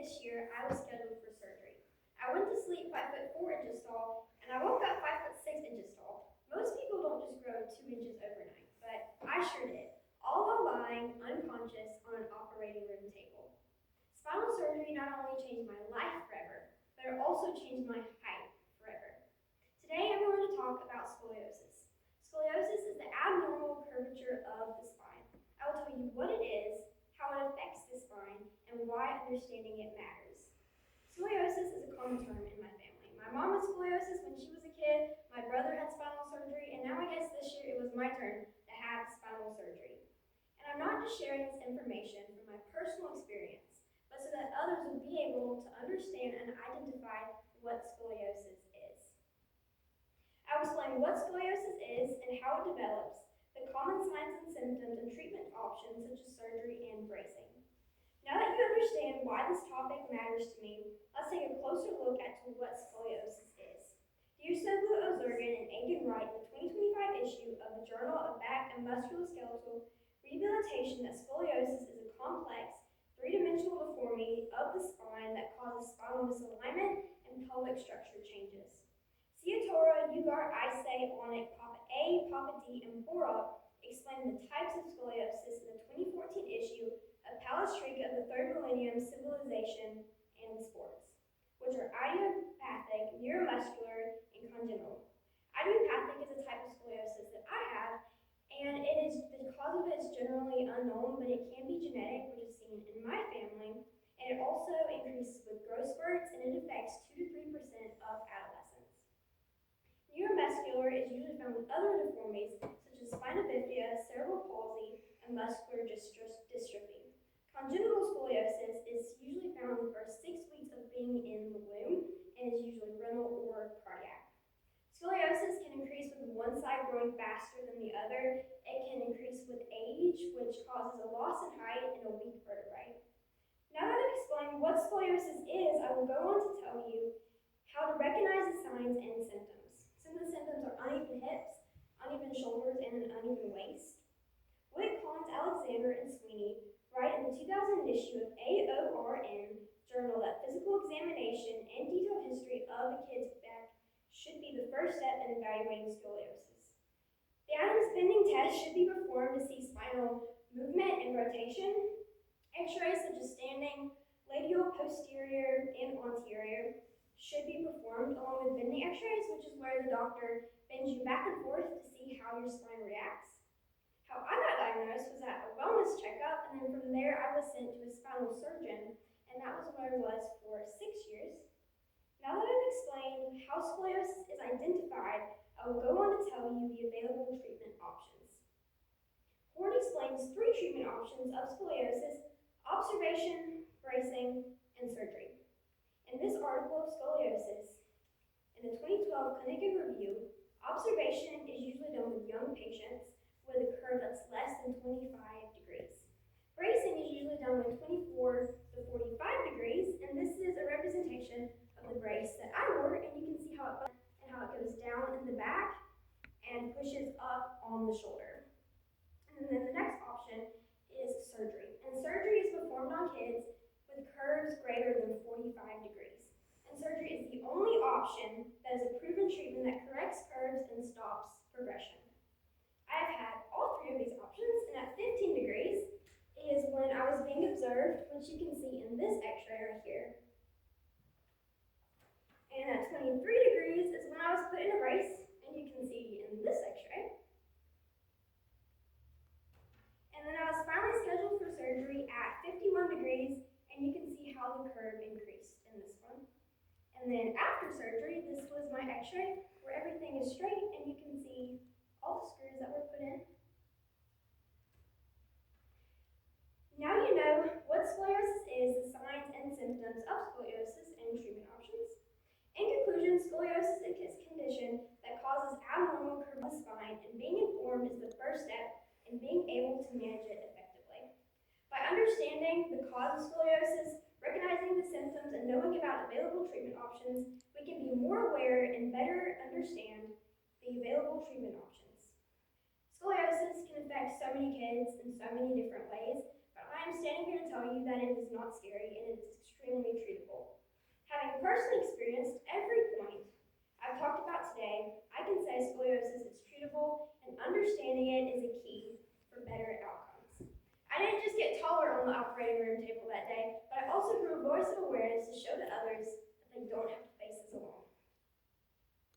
this year I was scheduled for surgery. I went to sleep 5'4" tall, and I woke up 5'6" tall. Most people don't just grow 2 inches overnight, but I sure did, all while lying unconscious on an operating room table. Spinal surgery not only changed my life forever, but it also changed my height forever. Today I'm going to talk about scoliosis. Scoliosis is the abnormal curvature of the spine. I will tell you what it is, how it affects the spine, and why understanding it matters. Scoliosis is a common term in my family. My mom had scoliosis when she was a kid, my brother had spinal surgery, and now I guess this year it was my turn to have spinal surgery. And I'm not just sharing this information from my personal experience, but so that others will be able to understand and identify what scoliosis is. I'll explain what scoliosis is and how it develops, the common signs and symptoms and treatment options such as surgery and bracing. Now that you understand why this topic matters to me, let's take a closer look at what scoliosis is. Diosoglou Ozurgan and Aiken write in the 2025 issue of the Journal of Back and Musculoskeletal Rehabilitation that scoliosis is a complex, three-dimensional deformity of the spine that causes spinal misalignment and pelvic structure changes. Ciatora, Ugart, Isay, Onik, Papa A, Papa D, and Borak explain the types of scoliosis in the 2014 issue of Palestrina of the Third Millennium Civilization and Sports, which are idiopathic, neuromuscular, and congenital. Idiopathic is a type of scoliosis that I have, and the cause of it is generally unknown, but it can be genetic, which is seen in my family, and it also increases with growth spurts, and it affects 2 to 3% of adolescents. Neuromuscular is usually found with other deformities, such as spina bifida, cerebral palsy, and muscular dystrophy. Congenital scoliosis is usually found in the first 6 weeks of being in the womb and is usually renal or cardiac. Scoliosis can increase with one side growing faster than the other. It can increase with age, which causes a loss in height and a weak vertebrae. Now that I've explained what scoliosis is, I will go on to tell you how to recognize the signs and symptoms. Some of the symptoms are uneven hips, uneven shoulders, and an uneven waist. Witt, Collins, Alexander, and Sweeney write in the 2000 issue of AORN Journal that physical examination and detailed history of a kid's back should be the first step in evaluating scoliosis. The Adams bending test should be performed to see spinal movement and rotation. X-rays such as standing, lateral, posterior, and anterior should be performed along with bending x-rays, which is where the doctor bends you back and forth to see how your spine reacts. How I got diagnosed was at a wellness checkup, and then from there I was sent to a spinal surgeon, and that was where I was for 6 years. Now that I've explained how scoliosis is identified, I will go on to tell you the available treatment options. Horn explains 3 treatment options of scoliosis: observation, bracing, and surgery. In this article of scoliosis, in the 2012 Clinic and Review, observation is usually done with young patients with a curve that's less than 25 degrees. Bracing is usually done with 24 to 45 degrees, and this is a representation of the brace that I wore, and you can see how it goes down in the back and pushes up on the shoulder. And then the next option is surgery. And surgery is performed on kids with curves greater than 45 degrees. And surgery is the only option that is a proven treatment that corrects curves and stops progression. I've had all 3 of these options, and at 15 degrees is when I was being observed, which you can see in this x-ray right here. And at 23 degrees is when I was put in a brace, and you can see in this x-ray. And then I was finally scheduled for surgery at 51 degrees, and you can see how the curve increased in this one. And then after surgery, this was my x-ray where everything is straight, and you can see all the screws that were put in. Now you know what scoliosis is, the signs and symptoms of scoliosis, and treatment options. In conclusion, scoliosis is a condition that causes abnormal curve of the spine, and being informed is the first step in being able to manage it effectively. By understanding the cause of scoliosis, recognizing the symptoms, and knowing about available treatment options, we can be more aware and better understand the available treatment options. Scoliosis can affect so many kids in so many different ways, but I am standing here to tell you that it is not not scary, and it's extremely treatable. Having personally experienced every point I've talked about today, I can say scoliosis is treatable, and understanding it is a key for better outcomes. I didn't just get taller on the operating room table that day, but I also grew a voice of awareness to show to others that they don't have to